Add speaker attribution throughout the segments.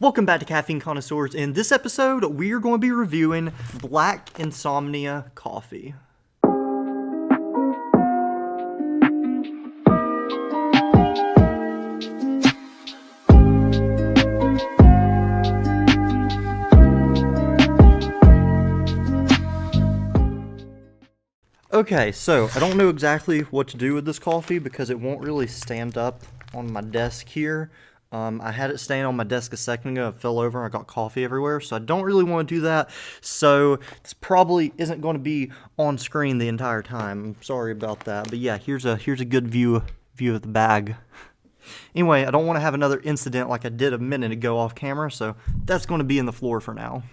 Speaker 1: Welcome back to Caffeine Connoisseurs. In this episode, we are going to be reviewing Black Insomnia coffee. Okay, so I don't know exactly what to do with this coffee because it won't really stand up on my desk here. I had it staying on my desk a second ago. It fell over and I got coffee everywhere, so I don't really want to do that. So this probably isn't going to be on screen the entire time. I'm sorry about that, but yeah, here's a good view of the bag. Anyway, I don't want to have another incident like I did a minute ago off camera, so that's going to be in the floor for now.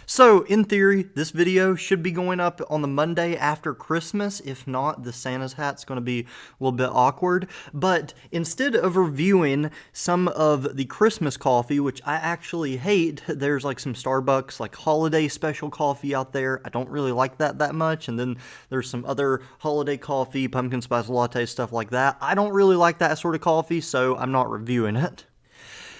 Speaker 1: So, in theory, this video should be going up on the Monday after Christmas. If not, the Santa's hat's going to be a little bit awkward. But instead of reviewing some of the Christmas coffee, which I actually hate, there's like some Starbucks like holiday special coffee out there. I don't really like that much. And then there's some other holiday coffee, pumpkin spice latte, stuff like that. I don't really like that sort of coffee, so I'm not reviewing it.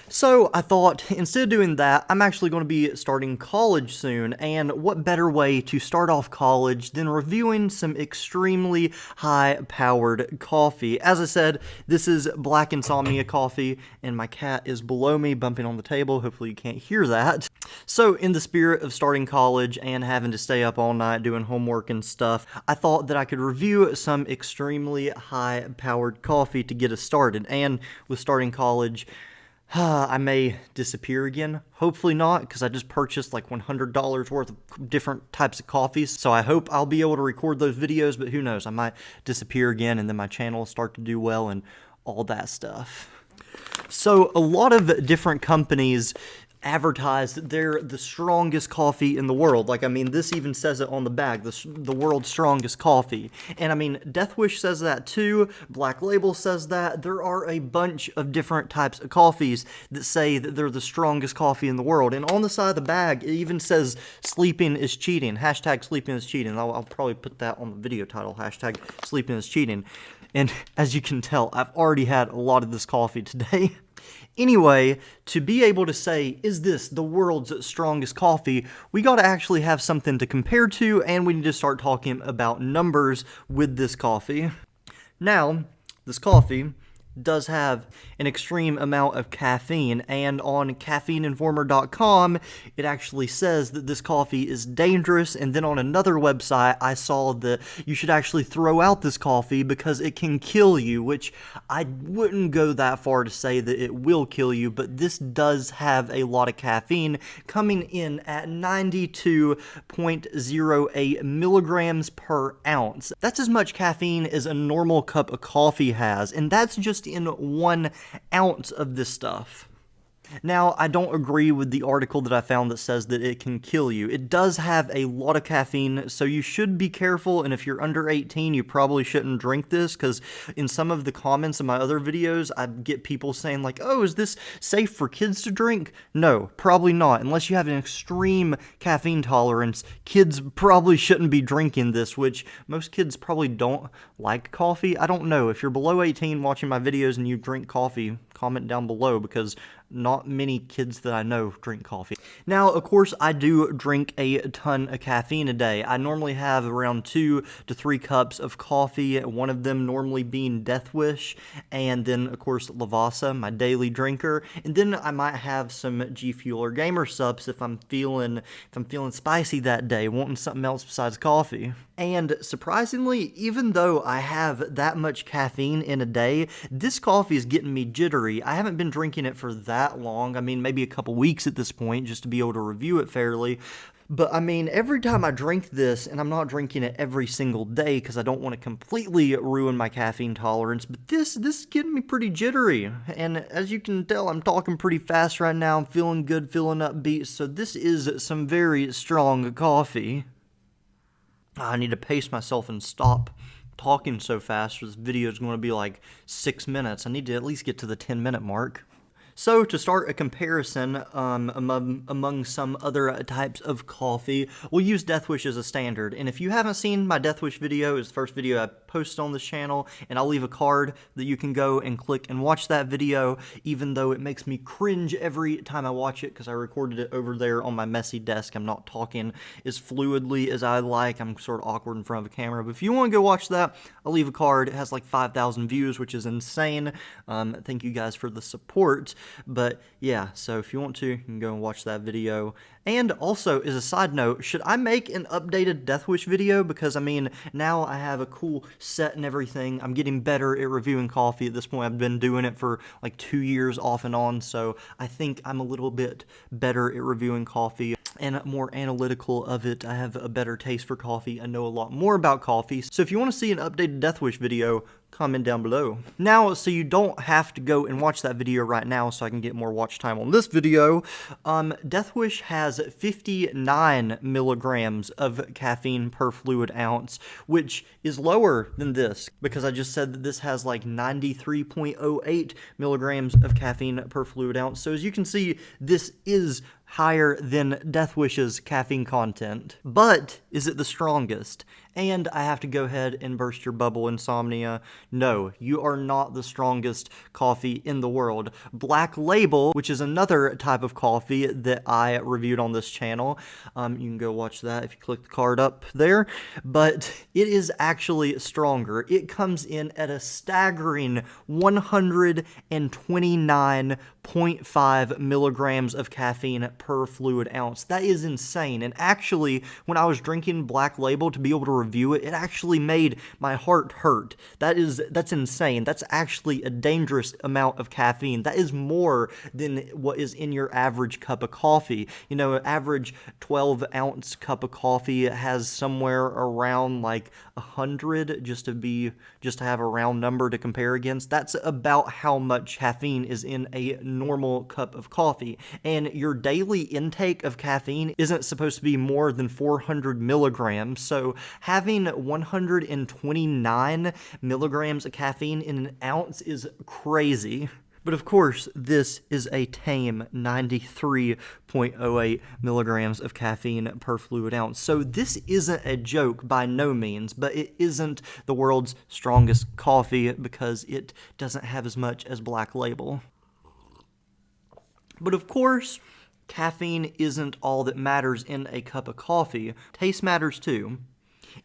Speaker 1: So I thought, instead of doing that, I'm actually going to be starting college soon, and what better way to start off college than reviewing some extremely high-powered coffee. As I said, this is Black Insomnia coffee, and my cat is below me bumping on the table. Hopefully you can't hear that. So in the spirit of starting college and having to stay up all night doing homework and stuff, I thought that I could review some extremely high-powered coffee to get us started. And with starting college, I may disappear again. Hopefully not, because I just purchased like $100 worth of different types of coffees. So I hope I'll be able to record those videos, but who knows? I might disappear again and then my channel will start to do well and all that stuff. So a lot of different companies advertise that they're the strongest coffee in the world. Like, I mean, this even says it on the bag, the world's strongest coffee. And I mean, Death Wish says that too. Black Label says that. There are a bunch of different types of coffees that say that they're the strongest coffee in the world. And on the side of the bag, it even says sleeping is cheating. Hashtag sleeping is cheating. I'll probably put that on the video title. Hashtag sleeping is cheating. And as you can tell, I've already had a lot of this coffee today. Anyway, to be able to say, is this the world's strongest coffee, we got to actually have something to compare to, and we need to start talking about numbers with this coffee. Now, this coffee does have an extreme amount of caffeine, and on caffeineinformer.com it actually says that this coffee is dangerous, and then on another website I saw that you should actually throw out this coffee because it can kill you, which I wouldn't go that far to say that it will kill you, but this does have a lot of caffeine, coming in at 92.08 milligrams per ounce. That's as much caffeine as a normal cup of coffee has, and that's just in 1 ounce of this stuff. Now, I don't agree with the article that I found that says that it can kill you. It does have a lot of caffeine, so you should be careful, and if you're under 18, you probably shouldn't drink this, because in some of the comments in my other videos, I get people saying like, oh, is this safe for kids to drink? No, probably not. Unless you have an extreme caffeine tolerance, kids probably shouldn't be drinking this, which most kids probably don't like coffee. I don't know. If you're below 18 watching my videos and you drink coffee, comment down below, because not many kids that I know drink coffee. Now, of course, I do drink a ton of caffeine a day. I normally have around 2 to 3 cups of coffee, one of them normally being Death Wish, and then, of course, Lavazza, my daily drinker, and then I might have some G Fuel or Gamer Subs if I'm feeling spicy that day, wanting something else besides coffee. And surprisingly, even though I have that much caffeine in a day, this coffee is getting me jittery. I haven't been drinking it for that long. I mean, maybe a couple weeks at this point, just to be able to review it fairly. But I mean, every time I drink this, and I'm not drinking it every single day because I don't want to completely ruin my caffeine tolerance, but this is getting me pretty jittery. And as you can tell, I'm talking pretty fast right now. I'm feeling good, feeling upbeat, so this is some very strong coffee. I need to pace myself and stop talking so fast, or this video is going to be like 6 minutes. I need to at least get to the 10-minute mark. So to start a comparison among some other types of coffee, we'll use Death Wish as a standard. And if you haven't seen my Death Wish video, it's the first video I posted on this channel, and I'll leave a card that you can go and click and watch that video, even though it makes me cringe every time I watch it because I recorded it over there on my messy desk. I'm not talking as fluidly as I like. I'm sort of awkward in front of a camera. But if you want to go watch that, I'll leave a card. It has like 5,000 views, which is insane. Thank you guys for the support. But yeah, so if you want to, you can go and watch that video. And also, as a side note, should I make an updated Death Wish video? Because, I mean, now I have a cool set and everything. I'm getting better at reviewing coffee. At this point, I've been doing it for like 2 years off and on, so I think I'm a little bit better at reviewing coffee and more analytical of it. I have a better taste for coffee. I know a lot more about coffee. So if you want to see an updated Death Wish video, comment down below. Now, so you don't have to go and watch that video right now so I can get more watch time on this video, Death Wish has 59 milligrams of caffeine per fluid ounce, which is lower than this because I just said that this has like 93.08 milligrams of caffeine per fluid ounce. So as you can see, this is higher than Death Wish's caffeine content. But is it the strongest? And I have to go ahead and burst your bubble, Insomnia. No, you are not the strongest coffee in the world. Black Label, which is another type of coffee that I reviewed on this channel, you can go watch that if you click the card up there, but it is actually stronger. It comes in at a staggering 129.5 milligrams of caffeine per fluid ounce. That is insane. And actually, when I was drinking Black Label to be able to review it, it actually made my heart hurt. That's insane. That's actually a dangerous amount of caffeine. That is more than what is in your average cup of coffee. You know, an average 12-ounce cup of coffee has somewhere around like 100, just to have a round number to compare against. That's about how much caffeine is in a normal cup of coffee. And your daily intake of caffeine isn't supposed to be more than 400 milligrams. So having 129 milligrams of caffeine in an ounce is crazy. But of course, this is a tame 93.08 milligrams of caffeine per fluid ounce. So this isn't a joke by no means, but it isn't the world's strongest coffee because it doesn't have as much as Black Label. But of course, caffeine isn't all that matters in a cup of coffee. Taste matters too.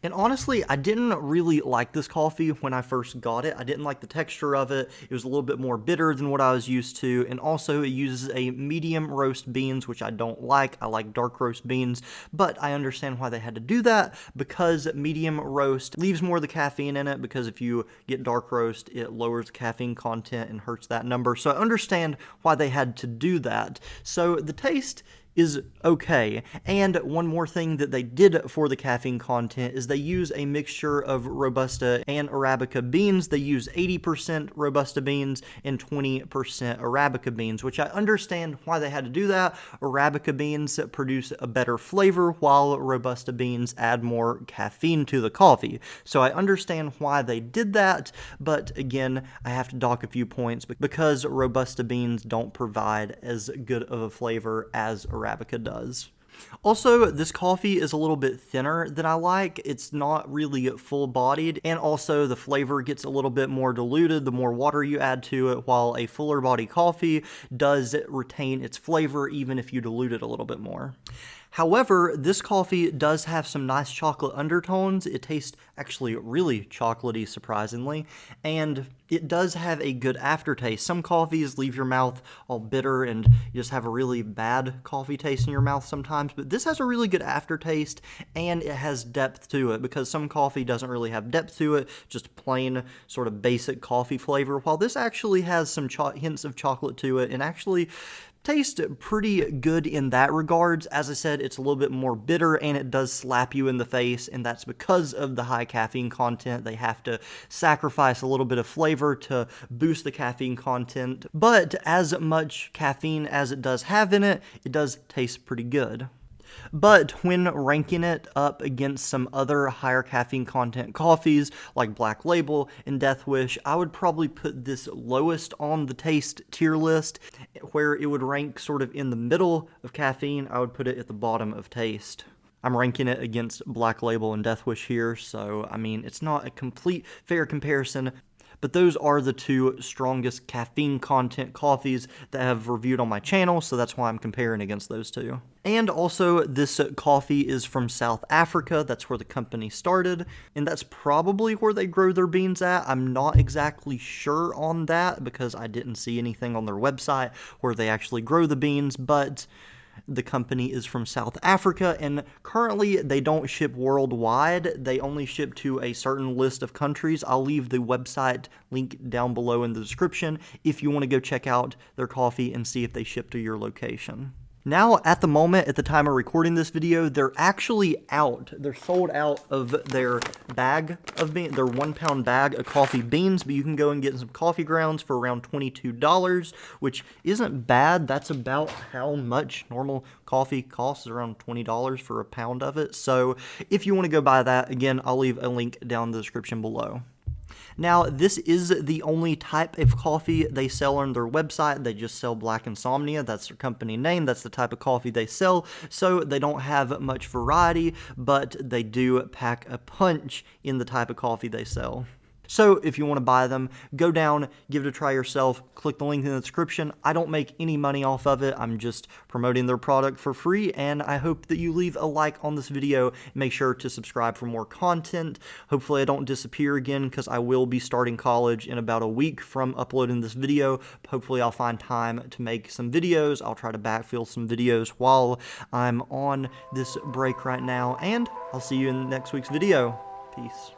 Speaker 1: And honestly, I didn't really like this coffee when I first got it. I didn't like the texture of it. It was a little bit more bitter than what I was used to. And also, it uses a medium roast beans, which I don't like. I like dark roast beans. But I understand why they had to do that, because medium roast leaves more of the caffeine in it, because if you get dark roast, it lowers the caffeine content and hurts that number. So I understand why they had to do that. So the taste is okay. And one more thing that they did for the caffeine content is they use a mixture of Robusta and Arabica beans. They use 80% Robusta beans and 20% Arabica beans, which I understand why they had to do that. Arabica beans produce a better flavor, while Robusta beans add more caffeine to the coffee. So I understand why they did that, but again, I have to dock a few points because Robusta beans don't provide as good of a flavor as Arabica does. Also, this coffee is a little bit thinner than I like. It's not really full-bodied, and also the flavor gets a little bit more diluted the more water you add to it, while a fuller body coffee does retain its flavor even if you dilute it a little bit more. However, this coffee does have some nice chocolate undertones. It tastes actually really chocolatey, surprisingly, and it does have a good aftertaste. Some coffees leave your mouth all bitter and you just have a really bad coffee taste in your mouth sometimes, but this has a really good aftertaste and it has depth to it, because some coffee doesn't really have depth to it, just plain sort of basic coffee flavor, while this actually has some hints of chocolate to it and actually tastes pretty good in that regards. As I said, it's a little bit more bitter and it does slap you in the face, and that's because of the high caffeine content. They have to sacrifice a little bit of flavor to boost the caffeine content, but as much caffeine as it does have in it, it does taste pretty good. But when ranking it up against some other higher caffeine content coffees like Black Label and Death Wish, I would probably put this lowest on the taste tier list. Where it would rank sort of in the middle of caffeine, I would put it at the bottom of taste. I'm ranking it against Black Label and Death Wish here, so I mean, it's not a complete fair comparison, but those are the two strongest caffeine content coffees that I have reviewed on my channel, so that's why I'm comparing against those two. And also, this coffee is from South Africa. That's where the company started, and that's probably where they grow their beans at. I'm not exactly sure on that because I didn't see anything on their website where they actually grow the beans, but the company is from South Africa, and currently they don't ship worldwide. They only ship to a certain list of countries. I'll leave the website link down below in the description if you want to go check out their coffee and see if they ship to your location. Now, at the moment, at the time of recording this video, they're actually out. They're sold out of their bag of beans, their 1 pound bag of coffee beans, but you can go and get some coffee grounds for around $22, which isn't bad. That's about how much normal coffee costs, around $20 for a pound of it. So if you want to go buy that, again, I'll leave a link down in the description below. Now, this is the only type of coffee they sell on their website. They just sell Black Insomnia. That's their company name. That's the type of coffee they sell. So they don't have much variety, but they do pack a punch in the type of coffee they sell. So if you want to buy them, go down, give it a try yourself, click the link in the description. I don't make any money off of it. I'm just promoting their product for free, and I hope that you leave a like on this video. Make sure to subscribe for more content. Hopefully I don't disappear again, because I will be starting college in about a week from uploading this video. Hopefully I'll find time to make some videos. I'll try to backfill some videos while I'm on this break right now, and I'll see you in next week's video. Peace.